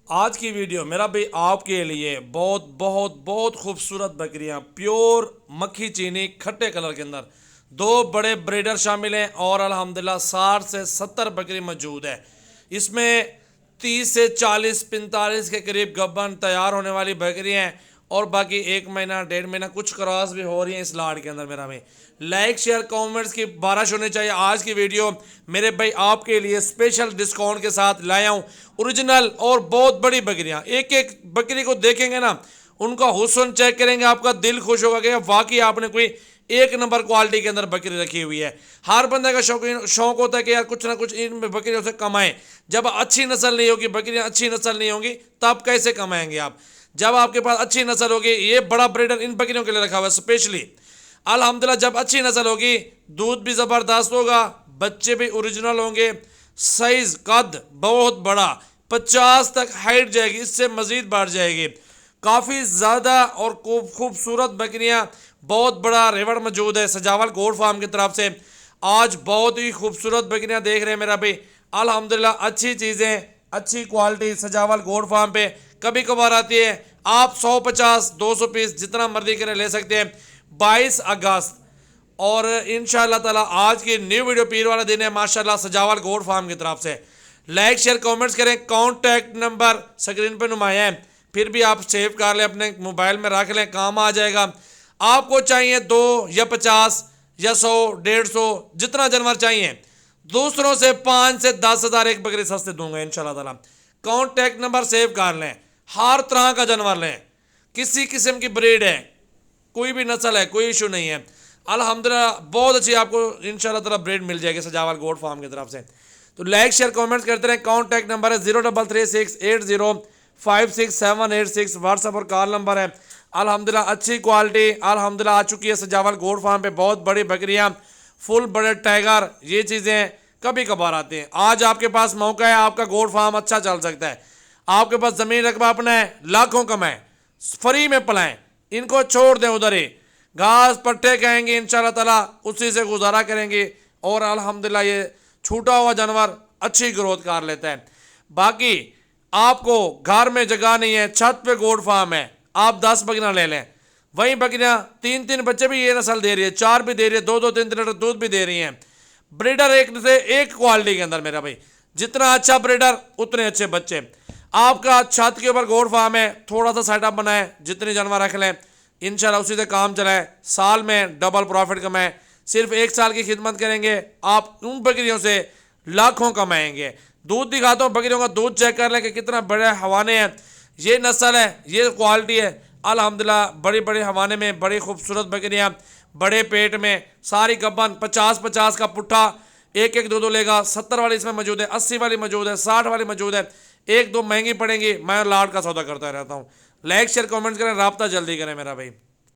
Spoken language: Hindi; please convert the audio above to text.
आज की वीडियो मेरा भाई आपके लिए बहुत बहुत बहुत खूबसूरत बकरियां प्योर मक्खी चीनी खट्टे कलर के अंदर दो बड़े ब्रीडर शामिल हैं और अल्हम्दुलिल्लाह 60 से 70 बकरी मौजूद है। इसमें 30 से 40 45 के करीब गब्बन तैयार होने वाली बकरियां हैं और बाकी 1 महीना 1.5 महीना कुछ क्रॉस भी हो रही है इस लाड के अंदर। मेरा भाई लाइक शेयर कमेंट्स की बारिश होनी चाहिए। आज की वीडियो मेरे भाई आपके लिए स्पेशल डिस्काउंट के साथ लाया हूँ। ओरिजिनल और बहुत बड़ी बकरियां, एक एक बकरी को देखेंगे ना, उनका हुस्न चेक करेंगे, आपका दिल खुश होगा कि वाकई आपने कोई एक नंबर क्वालिटी के अंदर बकरी रखी हुई है। हर बंदे का शौक होता है कि यार कुछ ना कुछ इन बकरियों से कमाएं। जब अच्छी नस्ल नहीं होगी, बकरियां अच्छी नस्ल नहीं होंगी, तब कैसे कमाएंगे आप? जब आपके पास अच्छी नस्ल होगी, ये बड़ा ब्रीडर इन बकरियों के लिए रखा हुआ है स्पेशली। अल्हम्दुलिल्लाह जब अच्छी नस्ल होगी, दूध भी ज़बरदस्त होगा, बच्चे भी ओरिजिनल होंगे, साइज कद बहुत बड़ा 50 तक हाइट जाएगी, इससे मज़ीद बढ़ जाएगी। काफ़ी ज़्यादा और खूबसूरत बकरियां, बहुत बड़ा रेवड़ मौजूद है सजावल गोट फार्म की तरफ से। आज बहुत ही खूबसूरत बकरियां देख रहे हैं मेरा भाई। अल्हम्दुलिल्लाह अच्छी चीज़ें, अच्छी क्वालिटी सजावल गोट फार्म पे कभी कभार आती है। आप 150 200 पीस जितना मर्जी करें ले सकते हैं। 22 अगस्त और इंशाअल्लाह ताला आज की न्यू वीडियो पीर वाला दिन है माशाल्लाह सजावल गोट फार्म की तरफ से। लाइक शेयर कमेंट्स करें। कॉन्टैक्ट नंबर स्क्रीन पर नुमाया है, फिर भी आप सेव कर लें, अपने मोबाइल में रख लें, काम आ जाएगा। आपको चाहिए 2 या 50 या 100 150 जितना जानवर चाहिए, दूसरों से 5 से 10 हज़ार एक बकरी सस्ते दूंगा इंशाल्लाह ताला। कॉन्टैक्ट नंबर सेव कर लें। हर तरह का जानवर लें, किसी किस्म की ब्रीड है, कोई भी नस्ल है, कोई इशू नहीं है। अल्हम्दुलिल्लाह बहुत अच्छी आपको इंशाल्लाह ताला ब्रीड मिल जाएगी सजावल गोट फार्म की तरफ से। तो लाइक शेयर कमेंट्स करते रहें। कॉन्टैक्ट नंबर है 033680568786। व्हाट्सएप और कॉल नंबर है। अल्हम्दुलिल्लाह अच्छी क्वालिटी अल्हम्दुलिल्लाह आ चुकी है सजावल गोट फार्म पे। बहुत बड़ी बकरियां, फुल बड़े टाइगर, ये चीज़ें कभी कभार आते हैं। आज आपके पास मौका है, आपका गोट फार्म अच्छा चल सकता है। आपके पास ज़मीन रकबा अपना है, लाखों कमाएं, फ्री में पलाएं, इनको छोड़ दें उधर ही, घास पट्टे कहेंगे इंशाल्लाह ताला उसी से गुजारा करेंगे और अल्हम्दुलिल्लाह ये छूटा हुआ जानवर अच्छी ग्रोथ कर लेता है। बाकी आपको घर में जगह नहीं है, छत पे गोट फार्म है, आप 10 बकरियां ले लें। वहीं बकरियां 3-3 बच्चे भी ये नस्ल दे रही है, 4 भी दे रही है, 2-2 3-3 लीटर दूध भी दे रही हैं। ब्रीडर एक से एक क्वालिटी के अंदर मेरा भाई, जितना अच्छा ब्रीडर उतने अच्छे बच्चे। आपका छत के ऊपर गोट फार्म है, थोड़ा सा सेटअप बनाए, जितने जानवर रख लें, इंशाल्लाह उसी से काम चलाएं, साल में डबल प्रॉफिट कमाएं। सिर्फ 1 साल की खिदमत करेंगे, आप उन बकरियों से लाखों कमाएंगे। दूध दिखाता हूँ, बकरियों का दूध चेक कर लें कि कितना बड़े हवाने हैं। ये नस्ल है, ये क्वालिटी है अल्हम्दुलिल्लाह। बड़ी बड़ी हवाने में बड़ी खूबसूरत बकरियाँ, बड़े पेट में, सारी गब्बन 50-50 का पुट्ठा, एक एक दो लेगा। 70 वाली इसमें मौजूद है, 80 वाली मौजूद है, 60 वाली मौजूद है। 1-2 महंगी पड़ेंगी, मैं लाड का सौदा करता रहता हूँ। लाइक शेयर कमेंट्स करें, राब्ता जल्दी करें मेरा भाई।